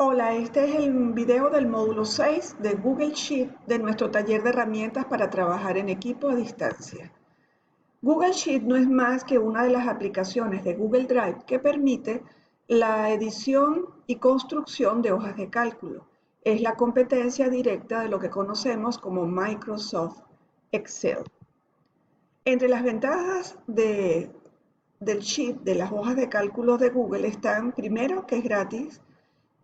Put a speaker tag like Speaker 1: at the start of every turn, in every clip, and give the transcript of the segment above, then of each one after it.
Speaker 1: Hola, este es el video del módulo 6 de Google Sheet de nuestro taller de herramientas para trabajar en equipo a distancia. Google Sheet no es más que una de las aplicaciones de Google Drive que permite la edición y construcción de hojas de cálculo. Es la competencia directa de lo que conocemos como Microsoft Excel. Entre las ventajas del Sheet, de las hojas de cálculo de Google, están primero que es gratis.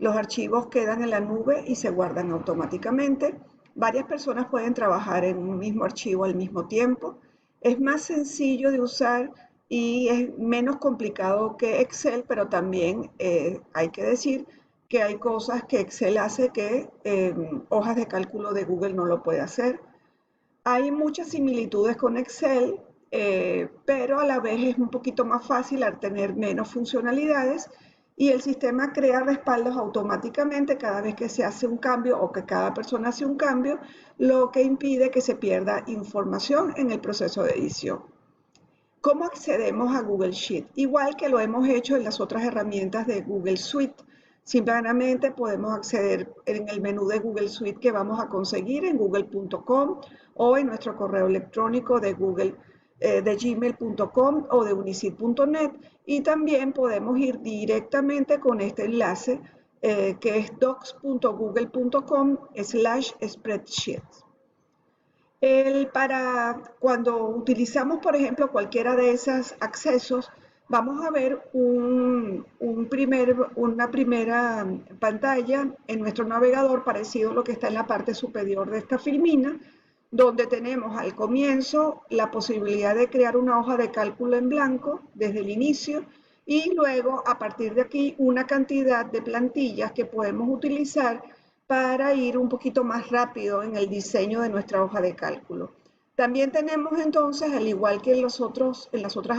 Speaker 1: Los archivos quedan en la nube y se guardan automáticamente. Varias personas pueden trabajar en un mismo archivo al mismo tiempo. Es más sencillo de usar y es menos complicado que Excel, pero también hay que decir que hay cosas que Excel hace que hojas de cálculo de Google no lo puede hacer. Hay muchas similitudes con Excel, pero a la vez es un poquito más fácil al tener menos funcionalidades y el sistema crea respaldos automáticamente cada vez que se hace un cambio o que cada persona hace un cambio, lo que impide que se pierda información en el proceso de edición. ¿Cómo accedemos a Google Sheet? Igual que lo hemos hecho en las otras herramientas de Google Suite. Simplemente podemos acceder en el menú de Google Suite que vamos a conseguir en google.com o en nuestro correo electrónico de Google de gmail.com o de unicid.net, y también podemos ir directamente con este enlace que es docs.google.com/spreadsheets. Para cuando utilizamos, por ejemplo, cualquiera de esos accesos, vamos a ver una primera pantalla en nuestro navegador parecido a lo que está en la parte superior de esta filmina, donde tenemos al comienzo la posibilidad de crear una hoja de cálculo en blanco desde el inicio y luego a partir de aquí una cantidad de plantillas que podemos utilizar para ir un poquito más rápido en el diseño de nuestra hoja de cálculo. También tenemos entonces, al igual que en las otras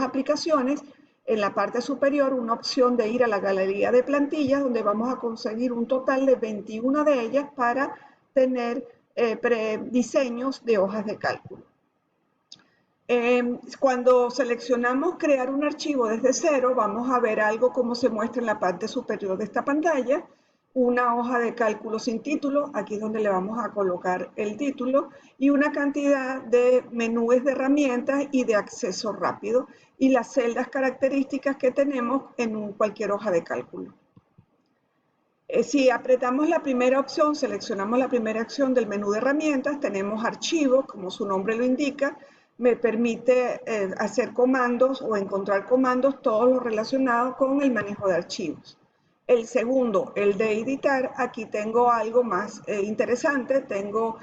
Speaker 1: aplicaciones, en la parte superior una opción de ir a la galería de plantillas donde vamos a conseguir un total de 21 de ellas para tener diseños de hojas de cálculo. Cuando seleccionamos crear un archivo desde cero, vamos a ver algo como se muestra en la parte superior de esta pantalla, una hoja de cálculo sin título, aquí es donde le vamos a colocar el título, y una cantidad de menús de herramientas y de acceso rápido, y las celdas características que tenemos en cualquier hoja de cálculo. Si apretamos la primera opción, seleccionamos la primera opción del menú de herramientas, tenemos archivos, como su nombre lo indica, me permite hacer comandos o encontrar comandos, todos los relacionados con el manejo de archivos. El segundo, el de editar, aquí tengo algo más interesante, tengo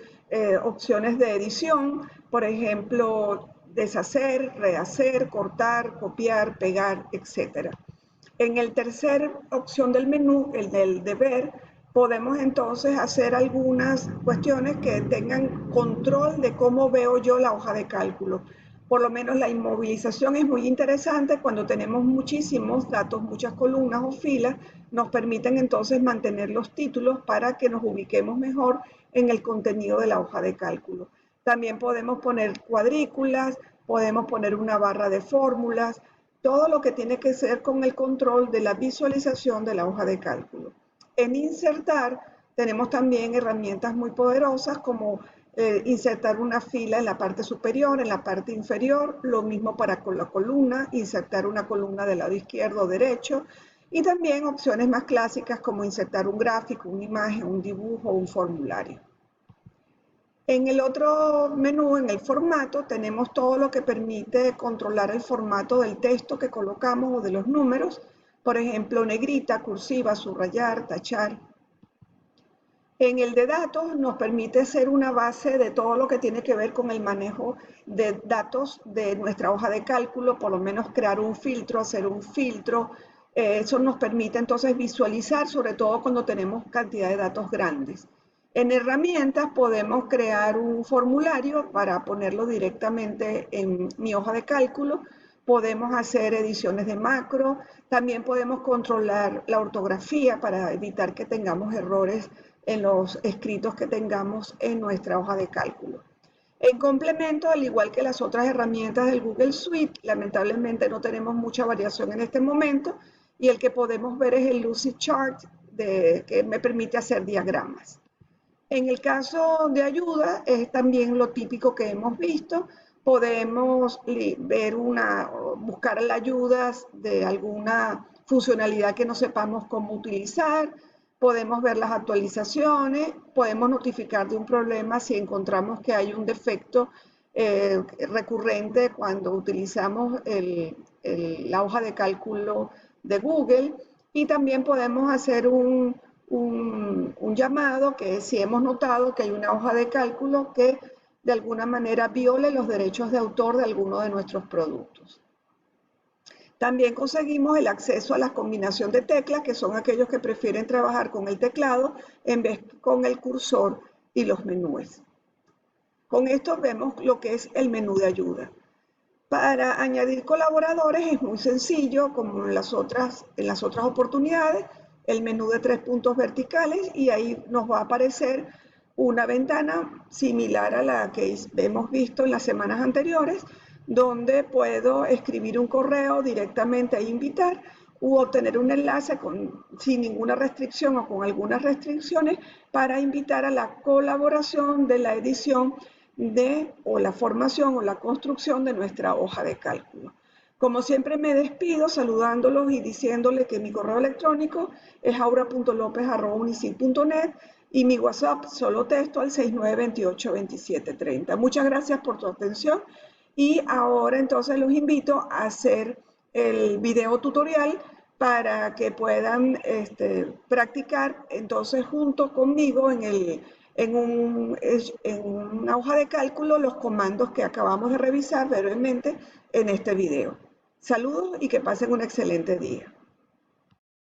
Speaker 1: opciones de edición, por ejemplo, deshacer, rehacer, cortar, copiar, pegar, etc. En el tercer opción del menú, el del deber, podemos entonces hacer algunas cuestiones que tengan control de cómo veo yo la hoja de cálculo. Por lo menos la inmovilización es muy interesante cuando tenemos muchísimos datos, muchas columnas o filas, nos permiten entonces mantener los títulos para que nos ubiquemos mejor en el contenido de la hoja de cálculo. También podemos poner cuadrículas, podemos poner una barra de fórmulas, todo lo que tiene que ver con el control de la visualización de la hoja de cálculo. En insertar tenemos también herramientas muy poderosas como insertar una fila en la parte superior, en la parte inferior, lo mismo para con la columna, insertar una columna del lado izquierdo o derecho, y también opciones más clásicas como insertar un gráfico, una imagen, un dibujo o un formulario. En el otro menú, en el formato, tenemos todo lo que permite controlar el formato del texto que colocamos o de los números, por ejemplo, negrita, cursiva, subrayar, tachar. En el de datos nos permite hacer una base de todo lo que tiene que ver con el manejo de datos de nuestra hoja de cálculo, por lo menos crear un filtro, hacer un filtro. Eso nos permite entonces visualizar, sobre todo cuando tenemos cantidad de datos grandes. En herramientas podemos crear un formulario para ponerlo directamente en mi hoja de cálculo. Podemos hacer ediciones de macro. También podemos controlar la ortografía para evitar que tengamos errores en los escritos que tengamos en nuestra hoja de cálculo. En complemento, al igual que las otras herramientas del Google Suite, lamentablemente no tenemos mucha variación en este momento y el que podemos ver es el Lucidchart que me permite hacer diagramas. En el caso de ayuda, es también lo típico que hemos visto. Podemos buscar la ayuda de alguna funcionalidad que no sepamos cómo utilizar, podemos ver las actualizaciones, podemos notificar de un problema si encontramos que hay un defecto recurrente cuando utilizamos la hoja de cálculo de Google, y también podemos hacer un llamado que si hemos notado que hay una hoja de cálculo que de alguna manera viole los derechos de autor de alguno de nuestros productos. También conseguimos el acceso a la combinación de teclas, que son aquellos que prefieren trabajar con el teclado en vez con el cursor y los menús. Con esto vemos lo que es el menú de ayuda. Para añadir colaboradores es muy sencillo, como en las otras oportunidades, el menú de 3 puntos verticales, y ahí nos va a aparecer una ventana similar a la que hemos visto en las semanas anteriores, donde puedo escribir un correo directamente a invitar u obtener un enlace sin ninguna restricción o con algunas restricciones para invitar a la colaboración de la edición o la formación o la construcción de nuestra hoja de cálculo. Como siempre me despido saludándolos y diciéndoles que mi correo electrónico es aura.lopez@unicid.net y mi WhatsApp solo texto al 69282730. Muchas gracias por tu atención y ahora entonces los invito a hacer el video tutorial para que puedan practicar entonces junto conmigo en una hoja de cálculo los comandos que acabamos de revisar brevemente en este video. Saludos y que pasen un excelente día.